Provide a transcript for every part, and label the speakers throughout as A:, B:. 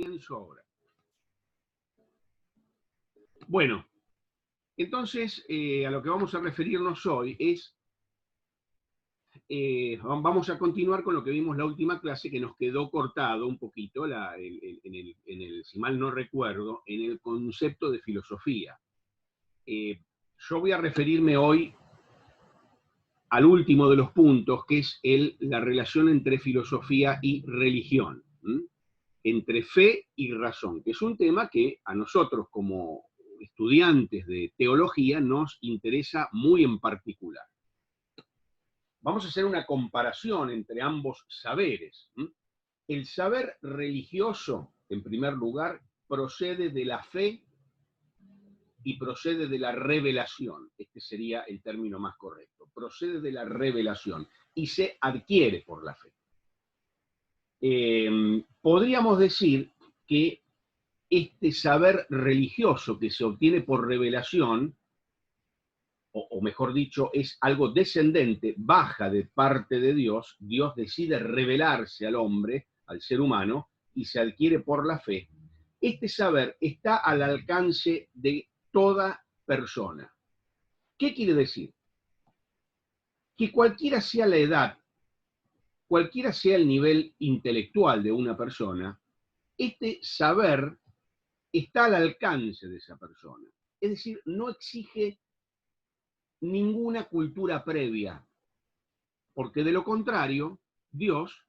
A: Comienzo ahora. Bueno, entonces a lo que vamos a referirnos hoy es, vamos a continuar con lo que vimos la última clase, que nos quedó cortado un poquito, si mal no recuerdo, en el concepto de filosofía. Yo voy a referirme hoy al último de los puntos, que es la relación entre filosofía y religión, entre fe y razón, que es un tema que a nosotros como estudiantes de teología nos interesa muy en particular. Vamos a hacer una comparación entre ambos saberes. El saber religioso, en primer lugar, procede de la fe y procede de la revelación. Este sería el término más correcto. Procede de la revelación y se adquiere por la fe. Podríamos decir que este saber religioso que se obtiene por revelación, o mejor dicho, es algo descendente, baja de parte de Dios. Dios decide revelarse al hombre, al ser humano, y se adquiere por la fe. Este saber está al alcance de toda persona. ¿Qué quiere decir? Que cualquiera sea la edad, cualquiera sea el nivel intelectual de una persona, este saber está al alcance de esa persona. Es decir, no exige ninguna cultura previa, porque de lo contrario, Dios,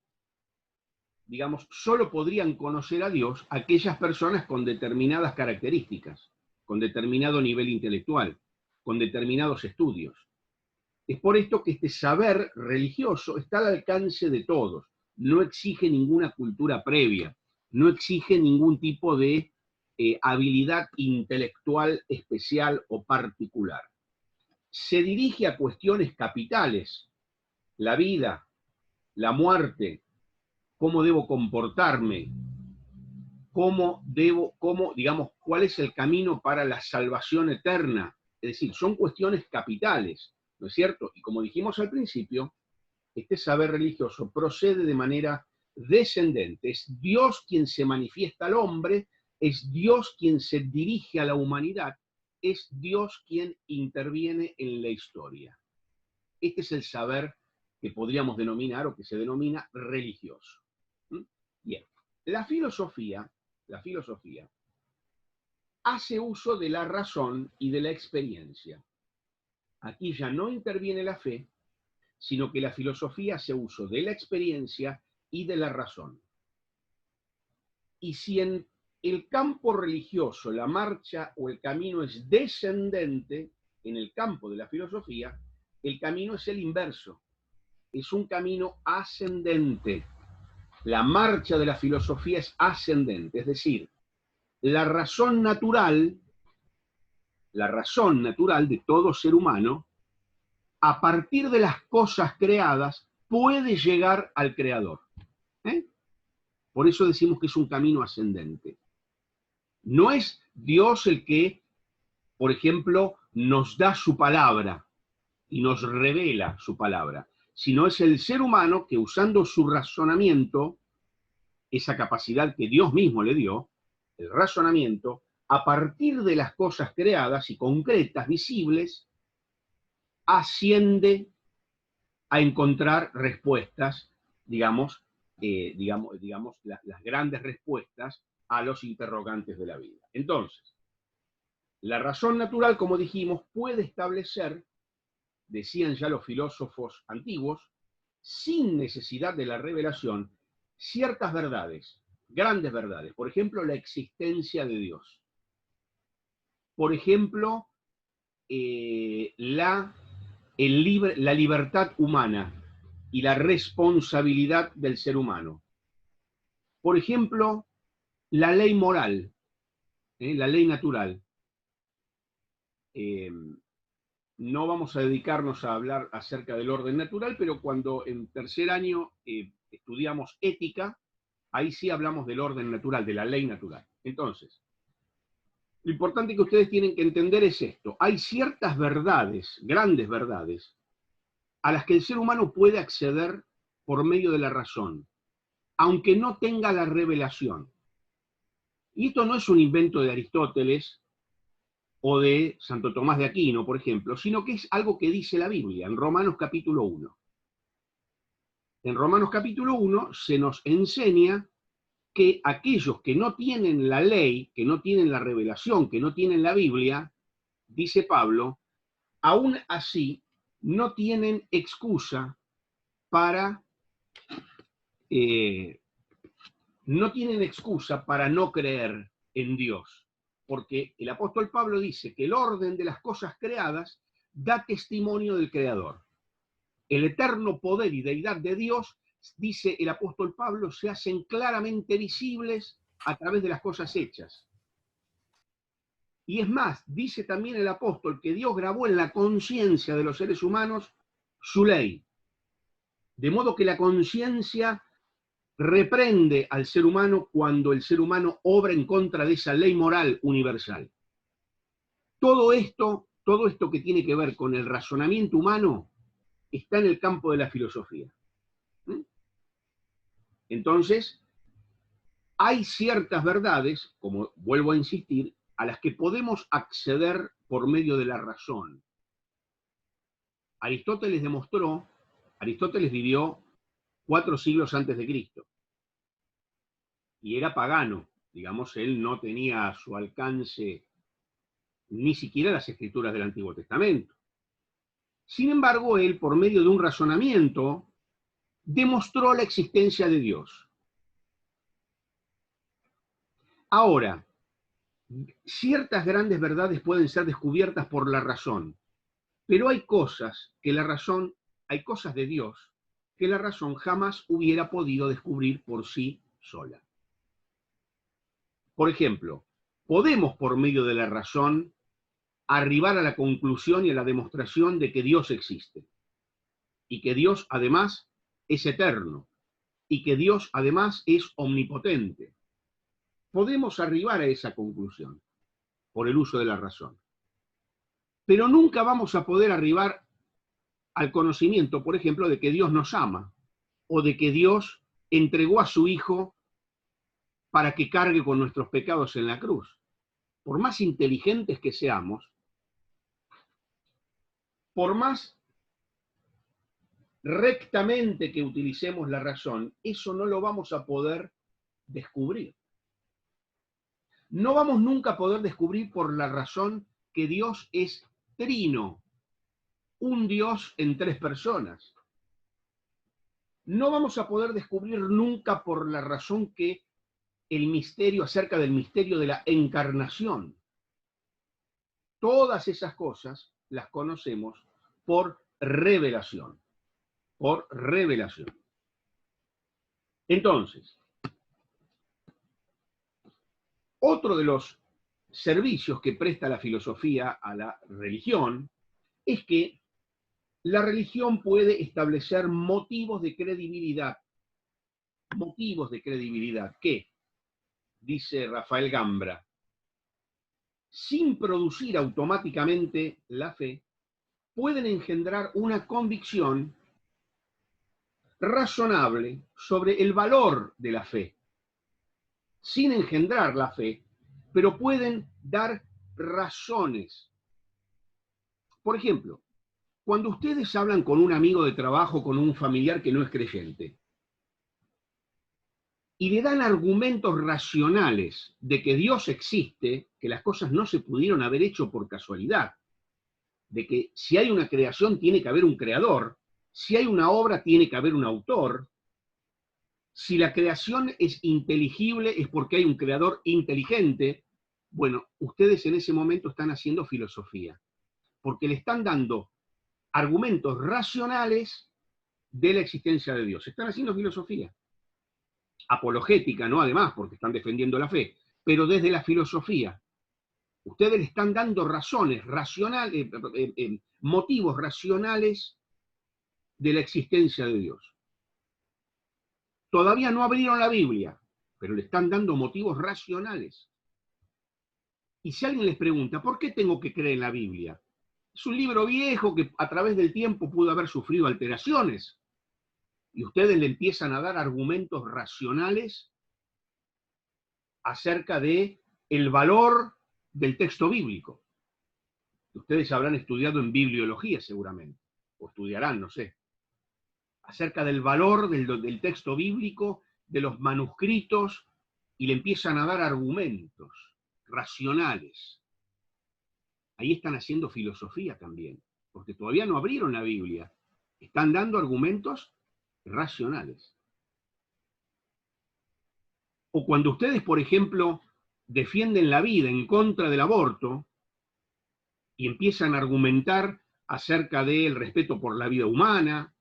A: digamos, solo podrían conocer a Dios aquellas personas con determinadas características, con determinado nivel intelectual, con determinados estudios. Es por esto que este saber religioso está al alcance de todos, no exige ninguna cultura previa, no exige ningún tipo de habilidad intelectual especial o particular. Se dirige a cuestiones capitales, la vida, la muerte, cómo debo comportarme, digamos, cuál es el camino para la salvación eterna. Es decir, son cuestiones capitales, ¿no es cierto? Y como dijimos al principio, este saber religioso procede de manera descendente. Es Dios quien se manifiesta al hombre, es Dios quien se dirige a la humanidad, es Dios quien interviene en la historia. Este es el saber que podríamos denominar o que se denomina religioso. Bien, la filosofía hace uso de la razón y de la experiencia. Aquí ya no interviene la fe, sino que la filosofía hace uso de la experiencia y de la razón. Y si en el campo religioso la marcha o el camino es descendente, en el campo de la filosofía, el camino es el inverso, es un camino ascendente. La marcha de la filosofía es ascendente, es decir, la razón natural de todo ser humano, a partir de las cosas creadas, puede llegar al Creador. Por eso decimos que es un camino ascendente. No es Dios el que, por ejemplo, nos da su palabra y nos revela su palabra, sino es el ser humano que, usando su razonamiento, esa capacidad que Dios mismo le dio, el razonamiento, a partir de las cosas creadas y concretas, visibles, asciende a encontrar respuestas, digamos, las grandes respuestas a los interrogantes de la vida. Entonces, la razón natural, como dijimos, puede establecer, decían ya los filósofos antiguos, sin necesidad de la revelación, ciertas verdades, grandes verdades. Por ejemplo, la existencia de Dios. Por ejemplo, la libertad humana y la responsabilidad del ser humano. Por ejemplo, la ley moral, la ley natural. No vamos a dedicarnos a hablar acerca del orden natural, pero cuando en tercer año estudiamos ética, ahí sí hablamos del orden natural, de la ley natural. Entonces, lo importante que ustedes tienen que entender es esto. Hay ciertas verdades, grandes verdades, a las que el ser humano puede acceder por medio de la razón, aunque no tenga la revelación. Y esto no es un invento de Aristóteles o de Santo Tomás de Aquino, por ejemplo, sino que es algo que dice la Biblia en Romanos capítulo 1. En Romanos capítulo 1 se nos enseña que aquellos que no tienen la ley, que no tienen la revelación, que no tienen la Biblia, dice Pablo, aún así no tienen excusa para no creer en Dios. Porque el apóstol Pablo dice que el orden de las cosas creadas da testimonio del Creador. El eterno poder y deidad de Dios, dice el apóstol Pablo, se hacen claramente visibles a través de las cosas hechas. Y es más, dice también el apóstol que Dios grabó en la conciencia de los seres humanos su ley. De modo que la conciencia reprende al ser humano cuando el ser humano obra en contra de esa ley moral universal. Todo esto que tiene que ver con el razonamiento humano está en el campo de la filosofía. Entonces, hay ciertas verdades, como vuelvo a insistir, a las que podemos acceder por medio de la razón. Aristóteles vivió 4 siglos antes de Cristo. Y era pagano, digamos, él no tenía a su alcance ni siquiera las escrituras del Antiguo Testamento. Sin embargo, él, por medio de un razonamiento, demostró la existencia de Dios. Ahora, ciertas grandes verdades pueden ser descubiertas por la razón, pero hay cosas de Dios que la razón jamás hubiera podido descubrir por sí sola. Por ejemplo, podemos por medio de la razón arribar a la conclusión y a la demostración de que Dios existe, y que Dios además es eterno, y que Dios además es omnipotente. Podemos arribar a esa conclusión por el uso de la razón. Pero nunca vamos a poder arribar al conocimiento, por ejemplo, de que Dios nos ama, o de que Dios entregó a su Hijo para que cargue con nuestros pecados en la cruz. Por más inteligentes que seamos, por más rectamente que utilicemos la razón, eso no lo vamos a poder descubrir. No vamos nunca a poder descubrir por la razón que Dios es trino, un Dios en 3 personas. No vamos a poder descubrir nunca por la razón que el misterio acerca del misterio de la encarnación. Todas esas cosas las conocemos por revelación. Por revelación. Entonces, otro de los servicios que presta la filosofía a la religión es que la religión puede establecer motivos de credibilidad. Motivos de credibilidad que, dice Rafael Gambra, sin producir automáticamente la fe, pueden engendrar una convicción razonable sobre el valor de la fe, sin engendrar la fe, pero pueden dar razones. Por ejemplo, cuando ustedes hablan con un amigo de trabajo, con un familiar que no es creyente, y le dan argumentos racionales de que Dios existe, que las cosas no se pudieron haber hecho por casualidad, de que si hay una creación tiene que haber un creador, si hay una obra tiene que haber un autor, si la creación es inteligible es porque hay un creador inteligente. Bueno, ustedes en ese momento están haciendo filosofía, porque le están dando argumentos racionales de la existencia de Dios. Están haciendo filosofía. Apologética, ¿no? Además, porque están defendiendo la fe, pero desde la filosofía. Ustedes le están dando razones racionales, motivos racionales de la existencia de Dios. Todavía no abrieron la Biblia, pero le están dando motivos racionales. Y si alguien les pregunta, ¿por qué tengo que creer en la Biblia? Es un libro viejo que a través del tiempo pudo haber sufrido alteraciones. Y ustedes le empiezan a dar argumentos racionales acerca de el valor del texto bíblico. Ustedes habrán estudiado en bibliología seguramente, o estudiarán, no sé, acerca del valor del texto bíblico, de los manuscritos, y le empiezan a dar argumentos racionales. Ahí están haciendo filosofía también, porque todavía no abrieron la Biblia. Están dando argumentos racionales. O cuando ustedes, por ejemplo, defienden la vida en contra del aborto y empiezan a argumentar acerca del respeto por la vida humana,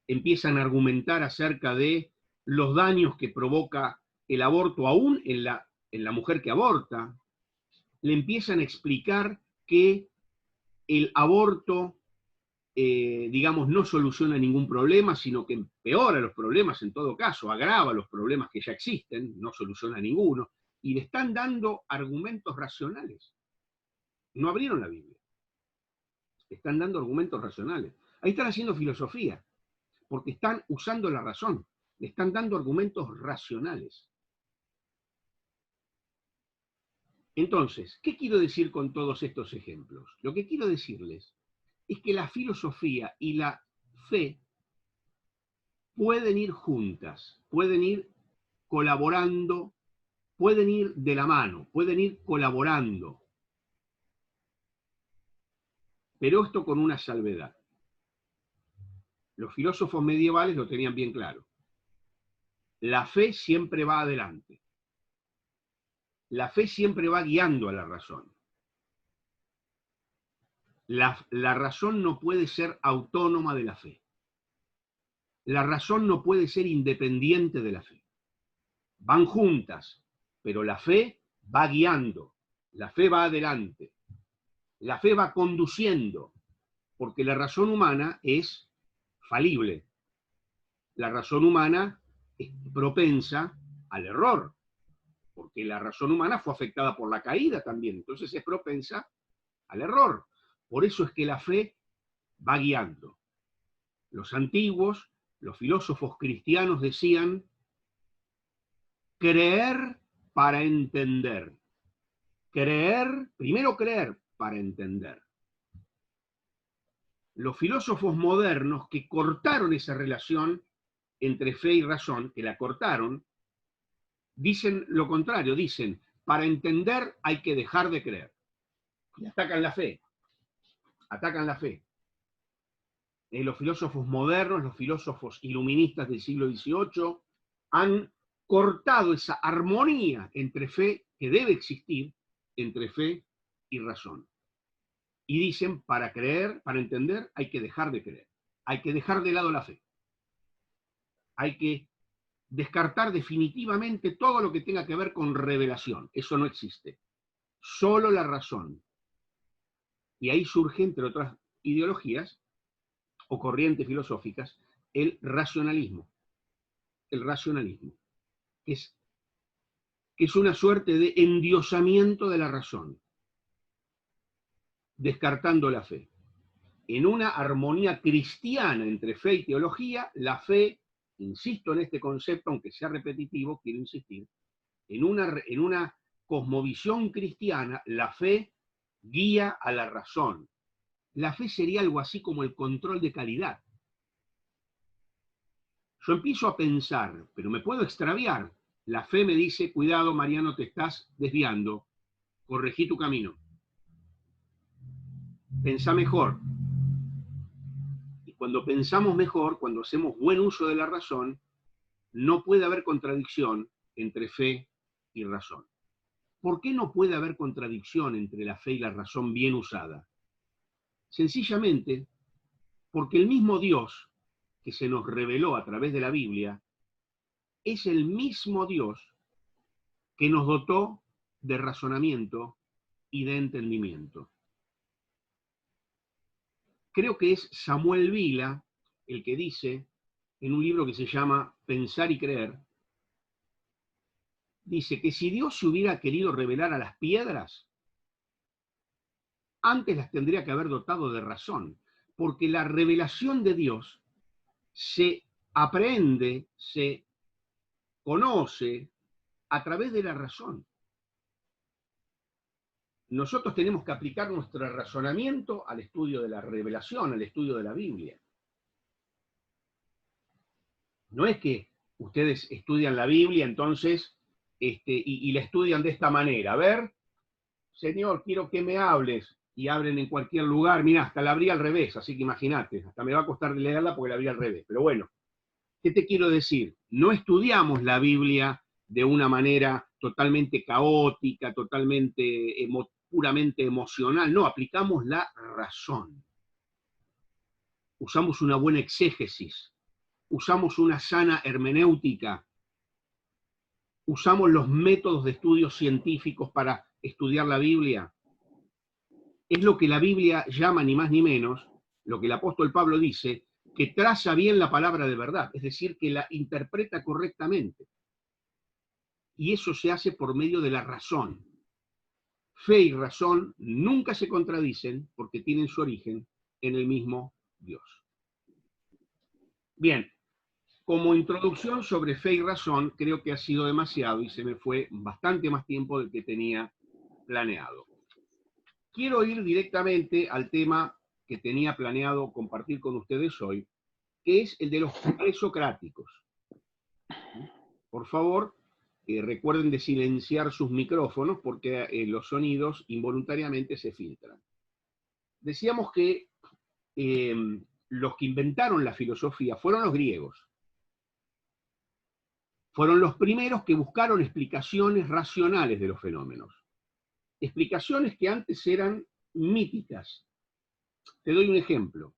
A: empiezan a argumentar acerca de los daños que provoca el aborto aún en la mujer que aborta, le empiezan a explicar que el aborto, digamos, no soluciona ningún problema, sino que empeora los problemas en todo caso, agrava los problemas que ya existen, no soluciona ninguno, y le están dando argumentos racionales. No abrieron la Biblia. Están dando argumentos racionales. Ahí están haciendo filosofía, porque están usando la razón, le están dando argumentos racionales. Entonces, ¿qué quiero decir con todos estos ejemplos? Lo que quiero decirles es que la filosofía y la fe pueden ir juntas, pueden ir colaborando, pueden ir de la mano, pueden ir colaborando. Pero esto con una salvedad. Los filósofos medievales lo tenían bien claro. La fe siempre va adelante. La fe siempre va guiando a la razón. La razón no puede ser autónoma de la fe. La razón no puede ser independiente de la fe. Van juntas, pero la fe va guiando, la fe va adelante, la fe va conduciendo, porque la razón humana es falible. La razón humana es propensa al error, porque la razón humana fue afectada por la caída también, entonces es propensa al error. Por eso es que la fe va guiando. Los antiguos, los filósofos cristianos decían, creer para entender. Creer, primero creer para entender. Los filósofos modernos que cortaron esa relación entre fe y razón, que la cortaron, dicen lo contrario, dicen, para entender hay que dejar de creer. Y atacan la fe, atacan la fe. Los filósofos modernos, los filósofos iluministas del siglo XVIII, han cortado esa armonía entre fe, que debe existir, entre fe y razón. Y dicen, para creer, para entender, hay que dejar de creer. Hay que dejar de lado la fe. Hay que descartar definitivamente todo lo que tenga que ver con revelación. Eso no existe. Solo la razón. Y ahí surge, entre otras ideologías o corrientes filosóficas, el racionalismo. El racionalismo, que es una suerte de endiosamiento de la razón, descartando la fe. En una armonía cristiana entre fe y teología, la fe, insisto en este concepto, aunque sea repetitivo, quiero insistir, en una cosmovisión cristiana, la fe guía a la razón. La fe sería algo así como el control de calidad. Yo empiezo a pensar, pero me puedo extraviar. La fe me dice, cuidado Mariano, te estás desviando, corregí tu camino. Pensá mejor. Y cuando pensamos mejor, cuando hacemos buen uso de la razón, no puede haber contradicción entre fe y razón. ¿Por qué no puede haber contradicción entre la fe y la razón bien usada? Sencillamente porque el mismo Dios que se nos reveló a través de la Biblia es el mismo Dios que nos dotó de razonamiento y de entendimiento. Creo que es Samuel Vila el que dice, en un libro que se llama Pensar y Creer, dice que si Dios se hubiera querido revelar a las piedras, antes las tendría que haber dotado de razón, porque la revelación de Dios se aprende, se conoce a través de la razón. Nosotros tenemos que aplicar nuestro razonamiento al estudio de la revelación, al estudio de la Biblia. No es que ustedes estudian la Biblia, entonces, y la estudian de esta manera. A ver, Señor, quiero que me hables. Y abren en cualquier lugar. Mira, hasta la abrí al revés, así que imagínate, hasta me va a costar leerla porque la abrí al revés. Pero bueno, ¿qué te quiero decir? No estudiamos la Biblia de una manera totalmente caótica, totalmente puramente emocional. No, aplicamos la razón. Usamos una buena exégesis. Usamos una sana hermenéutica. Usamos los métodos de estudios científicos para estudiar la Biblia. Es lo que la Biblia llama, ni más ni menos, lo que el apóstol Pablo dice, que traza bien la palabra de verdad, es decir, que la interpreta correctamente. Y eso se hace por medio de la razón. Fe y razón nunca se contradicen porque tienen su origen en el mismo Dios. Bien, como introducción sobre fe y razón, creo que ha sido demasiado y se me fue bastante más tiempo del que tenía planeado. Quiero ir directamente al tema que tenía planeado compartir con ustedes hoy, que es el de los presocráticos. Por favor, recuerden de silenciar sus micrófonos porque los sonidos involuntariamente se filtran. Decíamos que los que inventaron la filosofía fueron los griegos. Fueron los primeros que buscaron explicaciones racionales de los fenómenos. Explicaciones que antes eran míticas. Te doy un ejemplo.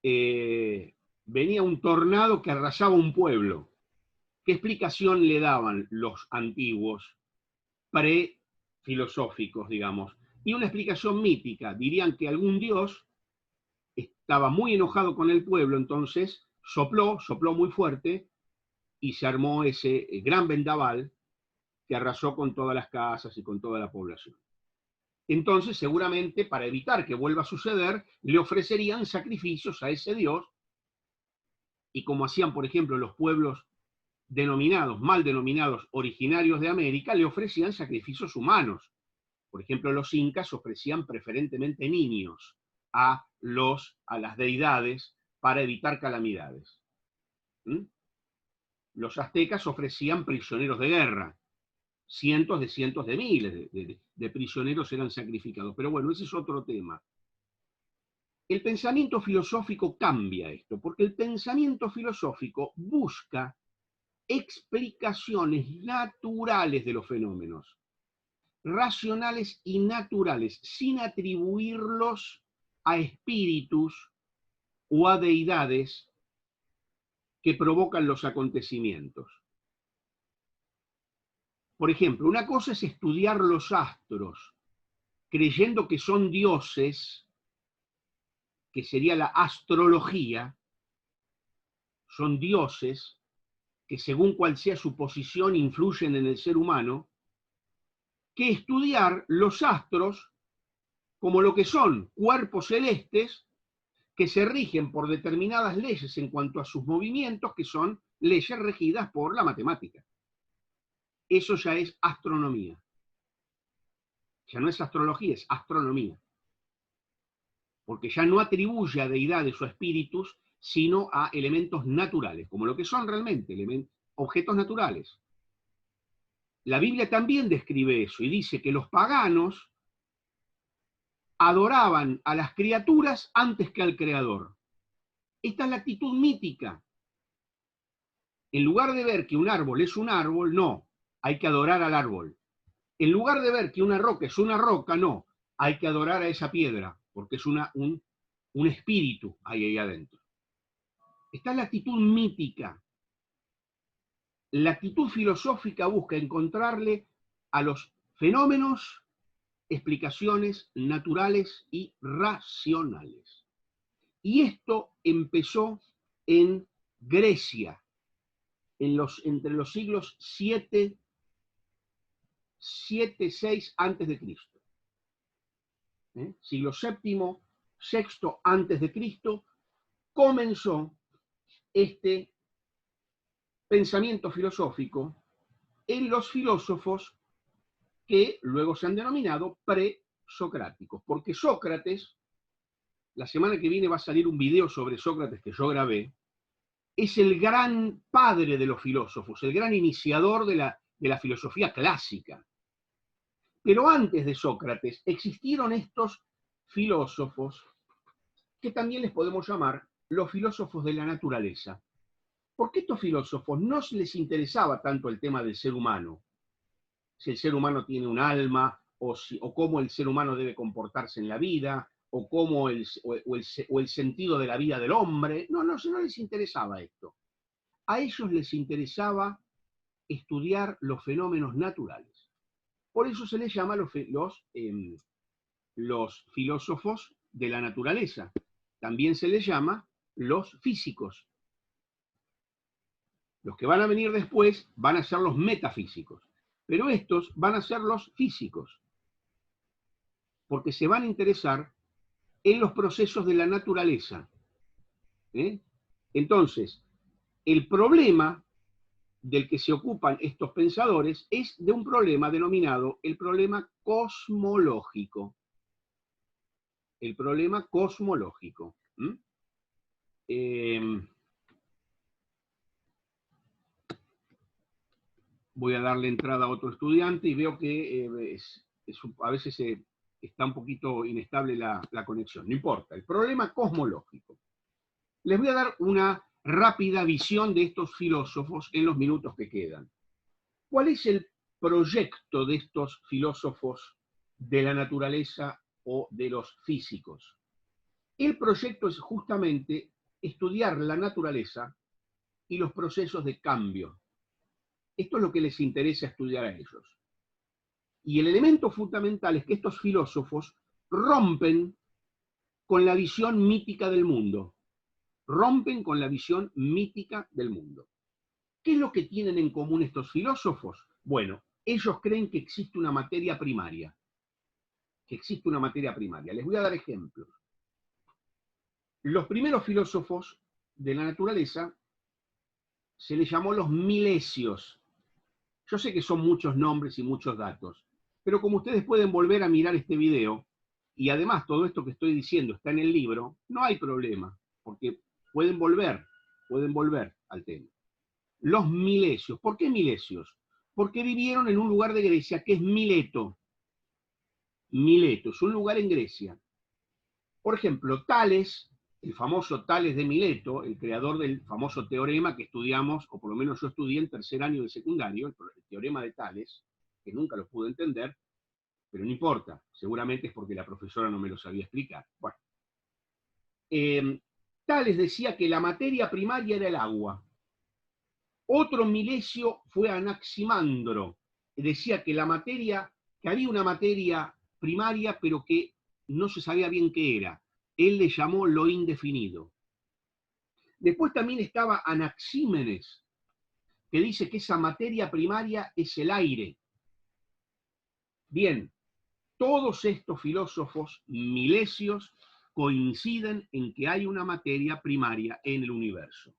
A: Venía un tornado que arrasaba un pueblo. ¿Qué explicación le daban los antiguos, pre-filosóficos, digamos? Y una explicación mítica. Dirían que algún dios estaba muy enojado con el pueblo, entonces sopló muy fuerte y se armó ese gran vendaval que arrasó con todas las casas y con toda la población. Entonces, seguramente, para evitar que vuelva a suceder, le ofrecerían sacrificios a ese dios, y como hacían, por ejemplo, los pueblos mal denominados originarios de América, le ofrecían sacrificios humanos. Por ejemplo, los incas ofrecían preferentemente niños a las deidades para evitar calamidades. Los aztecas ofrecían prisioneros de guerra. Cientos de miles de prisioneros eran sacrificados. Pero bueno, ese es otro tema. El pensamiento filosófico cambia esto, porque el pensamiento filosófico busca explicaciones naturales de los fenómenos, racionales y naturales, sin atribuirlos a espíritus o a deidades que provocan los acontecimientos. Por ejemplo, una cosa es estudiar los astros, creyendo que son dioses, que sería la astrología, son dioses que según cual sea su posición influyen en el ser humano, que estudiar los astros como lo que son cuerpos celestes que se rigen por determinadas leyes en cuanto a sus movimientos, que son leyes regidas por la matemática. Eso ya es astronomía. Ya no es astrología, es astronomía. Porque ya no atribuye a deidades o espíritus, sino a elementos naturales, como lo que son realmente, objetos naturales. La Biblia también describe eso y dice que los paganos adoraban a las criaturas antes que al Creador. Esta es la actitud mítica. En lugar de ver que un árbol es un árbol, no, hay que adorar al árbol. En lugar de ver que una roca es una roca, no, hay que adorar a esa piedra, porque es un espíritu ahí adentro. Esta es la actitud mítica. La actitud filosófica busca encontrarle a los fenómenos explicaciones naturales y racionales. Y esto empezó en Grecia, entre los siglos 7, 6 antes de Cristo. Siglo VII, VI antes de Cristo, comenzó este pensamiento filosófico en los filósofos que luego se han denominado presocráticos, porque Sócrates, la semana que viene va a salir un video sobre Sócrates que yo grabé, es el gran padre de los filósofos, el gran iniciador de la filosofía clásica. Pero antes de Sócrates existieron estos filósofos que también les podemos llamar los filósofos de la naturaleza. Porque a estos filósofos no les interesaba tanto el tema del ser humano, si el ser humano tiene un alma, o cómo el ser humano debe comportarse en la vida, o cómo el sentido de la vida del hombre. No les interesaba esto. A ellos les interesaba estudiar los fenómenos naturales. Por eso se les llama los filósofos de la naturaleza. También se les llama los físicos. Los que van a venir después van a ser los metafísicos. Pero estos van a ser los físicos, porque se van a interesar en los procesos de la naturaleza. Entonces, el problema del que se ocupan estos pensadores es de un problema denominado el problema cosmológico. El problema cosmológico. Voy a darle entrada a otro estudiante y veo que a veces está un poquito inestable la conexión. No importa, el problema cosmológico. Les voy a dar una rápida visión de estos filósofos en los minutos que quedan. ¿Cuál es el proyecto de estos filósofos de la naturaleza o de los físicos? El proyecto es justamente estudiar la naturaleza y los procesos de cambio. Esto es lo que les interesa estudiar a ellos. Y el elemento fundamental es que estos filósofos rompen con la visión mítica del mundo. Rompen con la visión mítica del mundo. ¿Qué es lo que tienen en común estos filósofos? Bueno, ellos creen que existe una materia primaria. Que existe una materia primaria. Les voy a dar ejemplos. Los primeros filósofos de la naturaleza se les llamó los milesios. Yo sé que son muchos nombres y muchos datos, pero como ustedes pueden volver a mirar este video, y además todo esto que estoy diciendo está en el libro, no hay problema, porque pueden volver al tema. Los milesios. ¿Por qué milesios? Porque vivieron en un lugar de Grecia que es Mileto. Mileto es un lugar en Grecia. Por ejemplo, Tales, el famoso Tales de Mileto, el creador del famoso teorema que estudiamos, o por lo menos yo estudié en tercer año de secundario, el teorema de Tales, que nunca lo pude entender, pero no importa, seguramente es porque la profesora no me lo sabía explicar. Bueno, Tales decía que la materia primaria era el agua. Otro milesio fue Anaximandro, que decía que había una materia primaria, pero que no se sabía bien qué era. Él le llamó lo indefinido. Después también estaba Anaxímenes, que dice que esa materia primaria es el aire. Bien, todos estos filósofos milesios coinciden en que hay una materia primaria en el universo.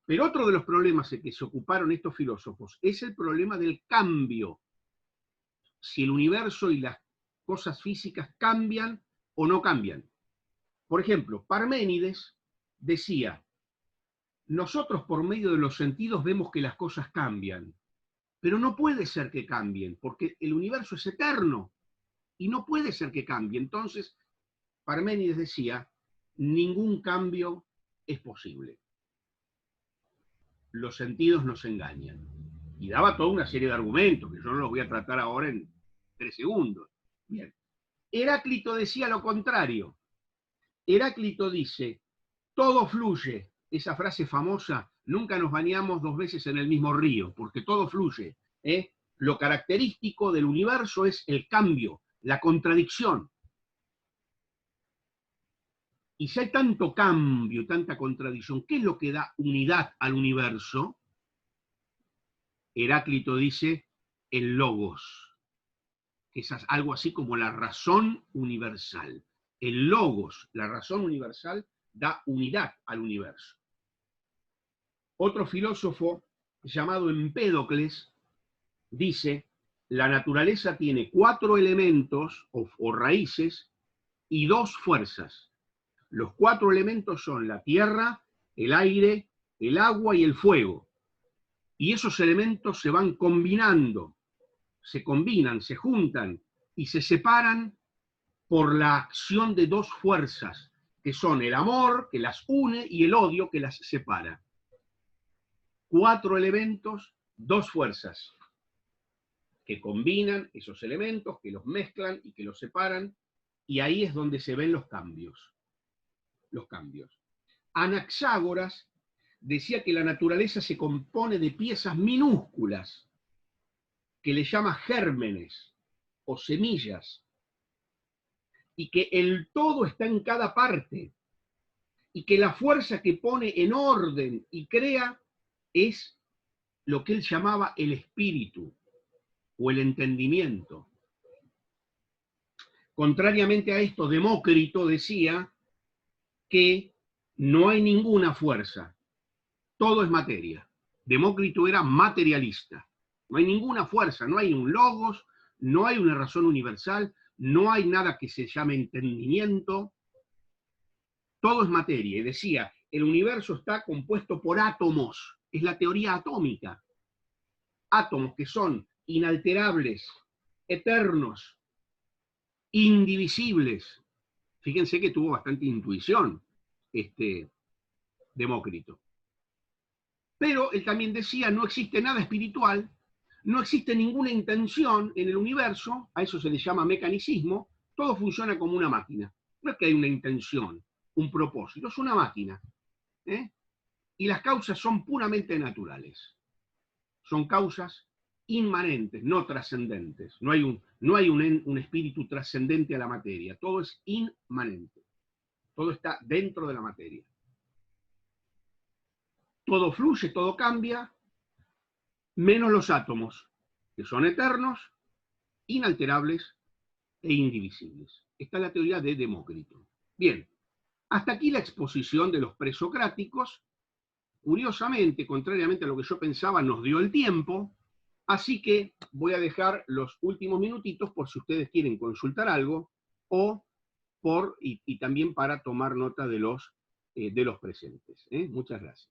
A: Pero otro de los problemas de que se ocuparon estos filósofos es el problema del cambio. Si el universo y las cosas físicas cambian o no cambian. Por ejemplo, Parménides decía, nosotros por medio de los sentidos vemos que las cosas cambian, pero no puede ser que cambien, porque el universo es eterno y no puede ser que cambie. Entonces, Parménides decía, ningún cambio es posible. Los sentidos nos engañan. Y daba toda una serie de argumentos, que yo no los voy a tratar ahora en 3 segundos. Bien. Heráclito decía lo contrario. Heráclito dice, todo fluye. Esa frase famosa, nunca nos bañamos 2 veces en el mismo río, porque todo fluye. Lo característico del universo es el cambio, la contradicción. Y si hay tanto cambio, tanta contradicción, ¿qué es lo que da unidad al universo? Heráclito dice, el logos, que es algo así como la razón universal. El logos, la razón universal, da unidad al universo. Otro filósofo llamado Empédocles dice, la naturaleza tiene 4 elementos o raíces y 2 fuerzas. Los 4 elementos son la tierra, el aire, el agua y el fuego. Y esos elementos se van combinando, se combinan, se juntan y se separan por la acción de 2 fuerzas, que son el amor, que las une, y el odio, que las separa. 4 elementos, 2 fuerzas, que combinan esos elementos, que los mezclan y que los separan, y ahí es donde se ven los cambios. Los cambios. Anaxágoras decía que la naturaleza se compone de piezas minúsculas, que le llama gérmenes o semillas, y que el todo está en cada parte, y que la fuerza que pone en orden y crea es lo que él llamaba el espíritu o el entendimiento. Contrariamente a esto, Demócrito decía que no hay ninguna fuerza, todo es materia. Demócrito era materialista. No hay ninguna fuerza, no hay un logos, no hay una razón universal, no hay nada que se llame entendimiento, todo es materia. Y decía, el universo está compuesto por átomos, es la teoría atómica. Átomos que son inalterables, eternos, indivisibles. Fíjense que tuvo bastante intuición Demócrito. Pero él también decía, no existe nada espiritual, no existe ninguna intención en el universo, a eso se le llama mecanicismo, todo funciona como una máquina. No es que hay una intención, un propósito, es una máquina. Y las causas son puramente naturales. Son causas inmanentes, no trascendentes. No hay un espíritu trascendente a la materia, todo es inmanente. Todo está dentro de la materia. Todo fluye, todo cambia, menos los átomos, que son eternos, inalterables e indivisibles. Esta es la teoría de Demócrito. Bien, hasta aquí la exposición de los presocráticos. Curiosamente, contrariamente a lo que yo pensaba, nos dio el tiempo, así que voy a dejar los últimos minutitos por si ustedes quieren consultar algo o y también para tomar nota de los presentes. Muchas gracias.